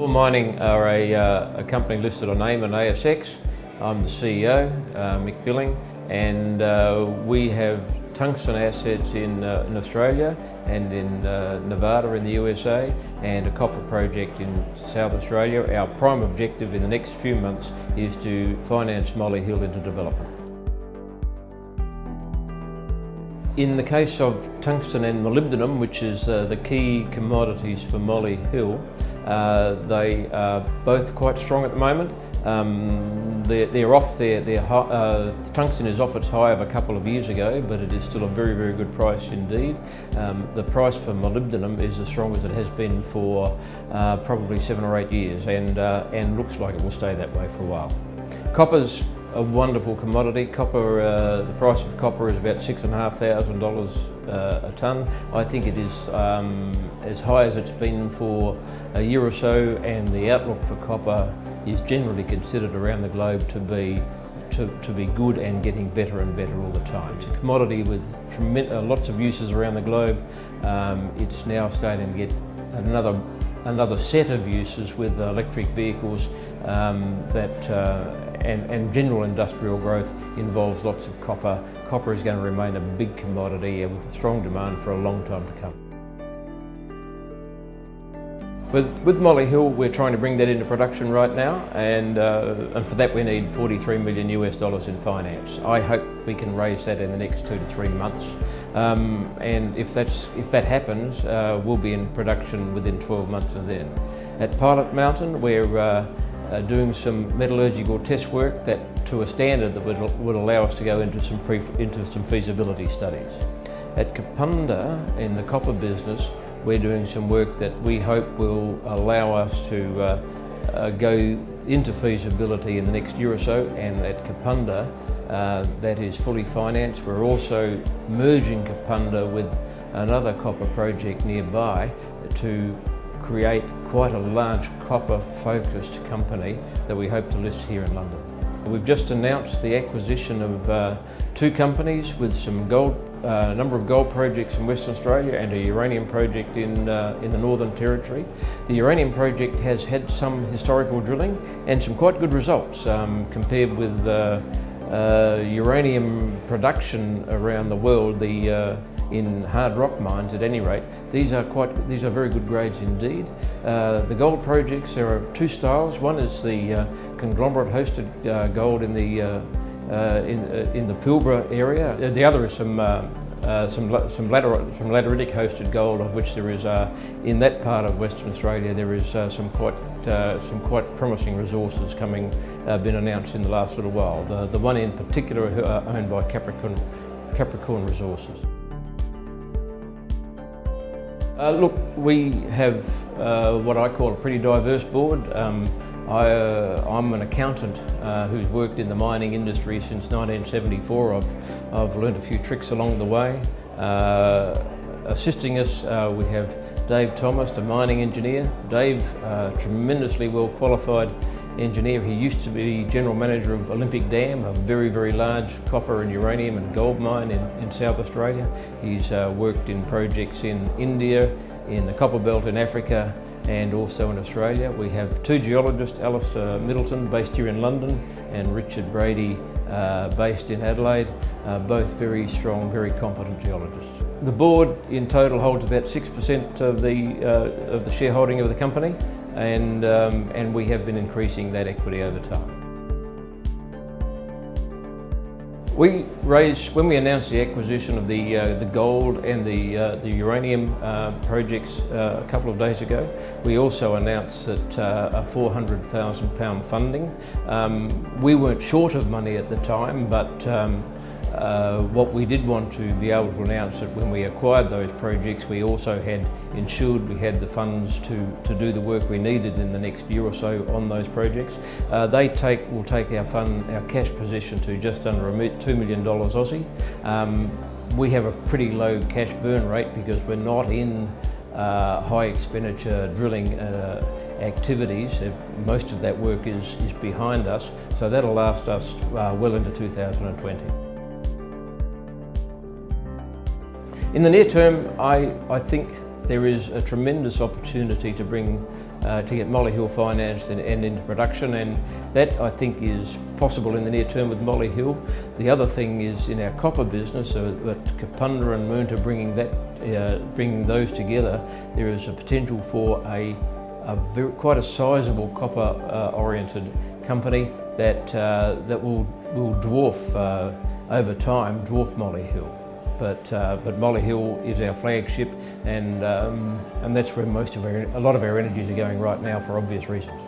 Thor Mining are a company listed on AIM and ASX. I'm the CEO, Mick, and we have tungsten assets in Australia and in Nevada in the USA, and a copper project in South Australia. Our prime objective in the next few months is to finance Molyhil into development. In the case of tungsten and molybdenum, which is the key commodities for Molyhil, they are both quite strong at the moment. Tungsten is off its high of a couple of years ago, but it is still a very, very good price indeed. The price for molybdenum is as strong as it has been for probably 7 or 8 years, and looks like it will stay that way for a while. Copper's a wonderful commodity. Copper, the price of copper is about $6,500 a tonne. I think it is as high as it's been for a year or so, and the outlook for copper is generally considered around the globe to be good and getting better and better all the time. It's a commodity with lots of uses around the globe. It's now starting to get another set of uses with electric vehicles and general industrial growth involves lots of copper. Copper is going to remain a big commodity with a strong demand for a long time to come. With Molyhil, we're trying to bring that into production right now, and for that we need $43 million in finance. I hope we can raise that in the next 2 to 3 months, and if that happens, we'll be in production within 12 months of then. At Pilot Mountain, we're doing some metallurgical test work to a standard that would allow us to go into some feasibility studies. At Kapunda, in the copper business, we're doing some work that we hope will allow us to go into feasibility in the next year or so, and at Kapunda, that is fully financed. We're also merging Kapunda with another copper project nearby to create quite a large copper-focused company that we hope to list here in London. We've just announced the acquisition of 2 companies with some number of gold projects in Western Australia and a uranium project in the Northern Territory. The uranium project has had some historical drilling and some quite good results compared with uranium production around the world. In hard rock mines, at any rate, these are very good grades indeed. The gold projects, there are 2 styles. One is the conglomerate-hosted gold in the Pilbara area. The other is some lateritic-hosted gold, of which there is in that part of Western Australia there is some quite promising resources been announced in the last little while. The one in particular owned by Capricorn Resources. Look, we have what I call a pretty diverse board. I'm an accountant who's worked in the mining industry since 1974. I've learned a few tricks along the way. Assisting us, we have Dave Thomas, a mining engineer. Dave, tremendously well qualified engineer. He used to be general manager of Olympic Dam, a very, very large copper and uranium and gold mine in South Australia. He's worked in projects in India, in the Copper Belt in Africa, and also in Australia. We have 2 geologists, Alistair Middleton, based here in London, and Richard Brady, based in Adelaide, both very strong, very competent geologists. The board in total holds about 6% of the shareholding of the company, and we have been increasing that equity over time. When we announced the acquisition of the gold and the uranium projects a couple of days ago, we also announced that a £400,000 funding. We weren't short of money at the time, but what we did want to be able to announce that when we acquired those projects, we also had ensured we had the funds to do the work we needed in the next year or so on those projects. Will take our cash position to just under $2 million Aussie. We have a pretty low cash burn rate because we're not in high expenditure drilling activities. Most of that work is behind us, so that'll last us well into 2020. In the near term, I think there is a tremendous opportunity to bring to get Molyhil financed and into production, and that I think is possible in the near term with Molyhil. The other thing is in our copper business, that Kapunda and Moonta bringing those together, there is a potential for quite a sizable copper oriented company that will dwarf over time Molyhil. But Molyhil is our flagship, and that's where a lot of our energies are going right now for obvious reasons.